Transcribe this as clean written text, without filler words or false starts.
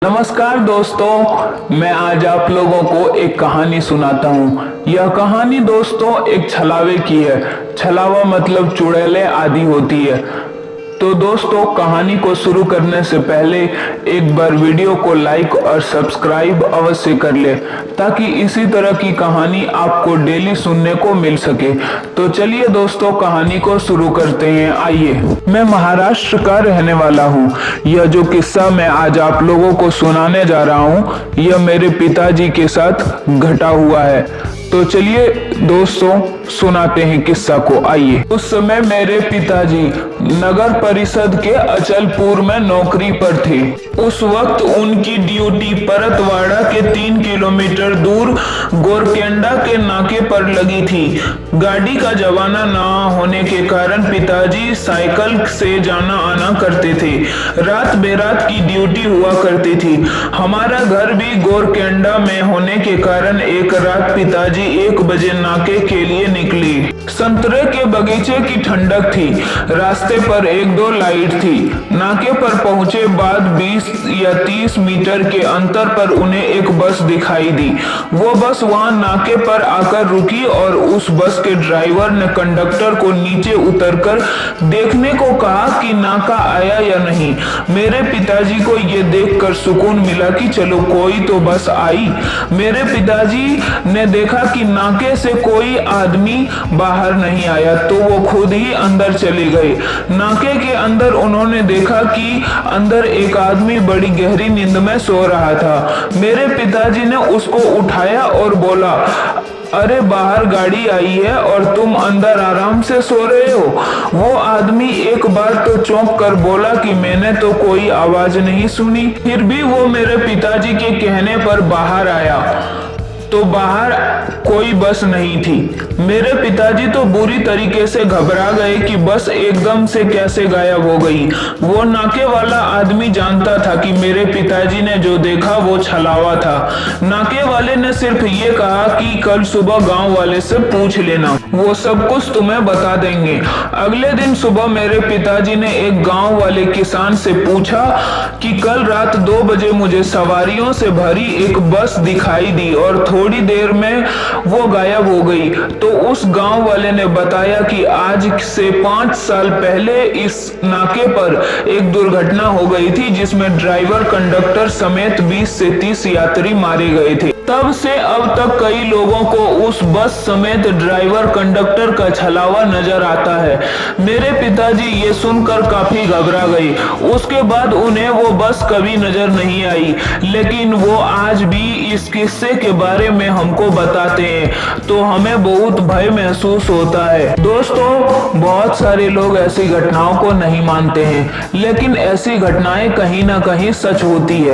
नमस्कार दोस्तों, मैं आज आप लोगों को एक कहानी सुनाता हूँ। यह कहानी दोस्तों एक छलावे की है। छलावा मतलब चुड़ैलें आदि होती है। तो दोस्तों, कहानी को शुरू करने से पहले एक बार वीडियो को लाइक और सब्सक्राइब अवश्य कर ले, ताकि इसी तरह की कहानी आपको डेली सुनने को मिल सके। तो चलिए दोस्तों, कहानी को शुरू करते हैं। आइए, मैं महाराष्ट्र का रहने वाला हूँ। यह जो किस्सा मैं आज आप लोगों को सुनाने जा रहा हूँ, यह मेरे पिताजी के साथ घटा हुआ है। तो चलिए दोस्तों, सुनाते हैं किस्सा को। आइए। उस समय मेरे पिताजी नगर परिषद के अचलपुर में नौकरी पर थे। उस वक्त उनकी ड्यूटी परतवाड़ा के 3 किलोमीटर दूर गोरकेंडा के नाके पर लगी थी। गाड़ी का जमाना ना होने के कारण पिताजी साइकिल से जाना आना करते थे। रात बेरात की ड्यूटी हुआ करती थी। हमारा घर भी गोरकेंडा में होने के कारण एक रात पिताजी 1 बजे नाके के लिए निकली। संतरे के बगीचे की ठंडक थी। रास्ते पर 1-2 लाइट थी। नाके पर पहुंचे बाद 20 या 30 मीटर के अंतर पर उन्हें एक बस दिखाई दी। वो बस वहां नाके पर आकर रुकी और उस बस के ड्राइवर ने कंडक्टर को नीचे उतरकर देखने को कहा कि नाका आया या नहीं। मेरे पिताजी को ये देखकर सुकून मिला कि चलो कोई तो बस आई। मेरे पिताजी ने देखा कि नाके से कोई आदमी बाहर नहीं आया, तो वो खुद ही अंदर चले गए। नाके के अंदर उन्होंने देखा कि अंदर एक आदमी बड़ी गहरी नींद में सो रहा था। मेरे पिताजी ने उसको उठाया और बोला, अरे बाहर गाड़ी आई है और तुम अंदर आराम से सो रहे हो। वो आदमी एक बार तो चौंक कर बोला कि मैंने तो कोई आवाज नहीं सुनी। फिर भी वो मेरे पिताजी के कहने पर बाहर आया, तो बाहर कोई बस नहीं थी। मेरे पिताजी तो बुरी तरीके से घबरा गए कि बस एकदम से कैसे गायब हो गई। वो नाके वाला आदमी जानता था कि मेरे पिताजी ने जो देखा वो छलावा था। नाके वाले ने सिर्फ ये कहा कि कल सुबह गांव वाले से पूछ लेना, वो सब कुछ तुम्हें बता देंगे। अगले दिन सुबह मेरे पिताजी ने एक गांव वाले किसान से पूछा कि कल रात 2 बजे मुझे सवारियों से भरी एक बस दिखाई दी और थोड़ी देर में वो गायब हो गई। तो उस गांव वाले ने बताया कि आज से 5 साल पहले इस नाके पर एक दुर्घटना हो गई थी, जिसमें ड्राइवर कंडक्टर समेत 20 से 30 यात्री मारे गए थे। तब से अब तक कई लोगों को उस बस समेत ड्राइवर कंडक्टर का छलावा नजर आता है। मेरे पिताजी ये सुनकर काफी घबरा गए। उसके बाद उन्हें वो बस कभी नजर नहीं आई, लेकिन वो आज भी इस किस्से के बारे में हमको बताते हैं, तो हमें बहुत भय महसूस होता है। दोस्तों, बहुत सारे लोग ऐसी घटनाओं को नहीं मानते हैं, लेकिन ऐसी घटनाएं कहीं ना कहीं सच होती है।